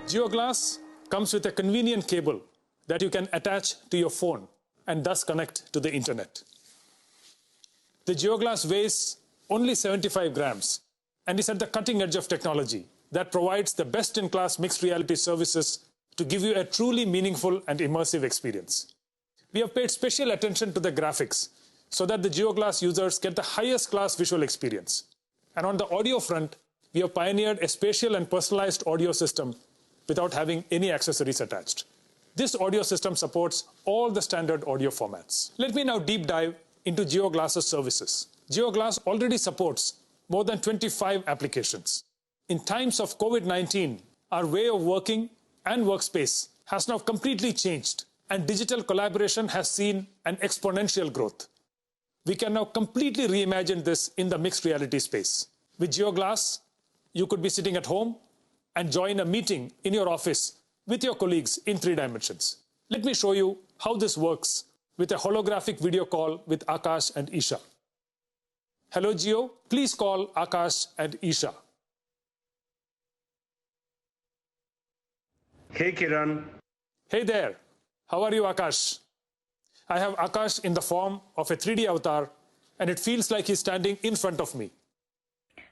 JioGlass comes with a convenient cable that you can attach to your phone and thus connect to the internet. The JioGlass weighs only 75 grams and is at the cutting edge of technology that provides the best-in-class mixed reality services to give you a truly meaningful and immersive experience. We have paid special attention to the graphics so that the JioGlass users get the highest class visual experience. And on the audio front, we have pioneered a spatial and personalized audio system without having any accessories attached. This audio system supports all the standard audio formats. Let me now deep dive into JioGlass's services. JioGlass already supports more than 25 applications. In times of COVID-19, our way of working and workspace has now completely changed, and digital collaboration has seen an exponential growth. We can now completely reimagine this in the mixed reality space. With JioGlass, you could be sitting at home and join a meeting in your office with your colleagues in 3 dimensions. Let me show you how this works with a holographic video call with Akash and Isha. Hello, Jio. Please call Akash and Isha. Hey, Kiran. Hey there. How are you, Akash? I have Akash in the form of a 3D avatar, and it feels like he's standing in front of me.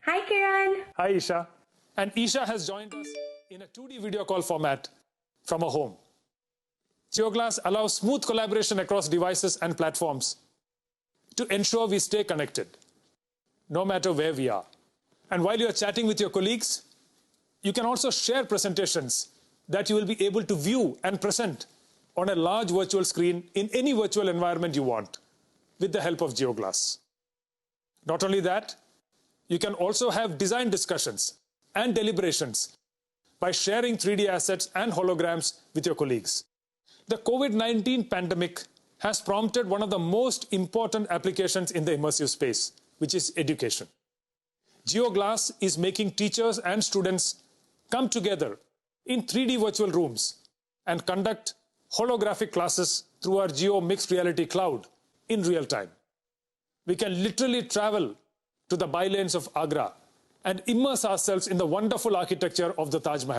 Hi, Kiran. Hi, Isha. And Isha has joined us in a 2D video call format from her home. JioGlass allows smooth collaboration across devices and platforms to ensure we stay connected, no matter where we are. And while you're chatting with your colleagues, you can also share presentations that you will be able to view and present on a large virtual screen in any virtual environment you want with the help of JioGlass. Not only that, you can also have design discussions and deliberations by sharing 3D assets and holograms with your colleagues. The COVID-19 pandemic has prompted one of the most important applications in the immersive space, which is education. JioGlass is making teachers and students come together in 3D virtual rooms and conduct holographic classes through our Jio Mixed Reality Cloud in real time. We can literally travel to the bylanes of Agra and immerse ourselves in the wonderful architecture of the Taj Mahal.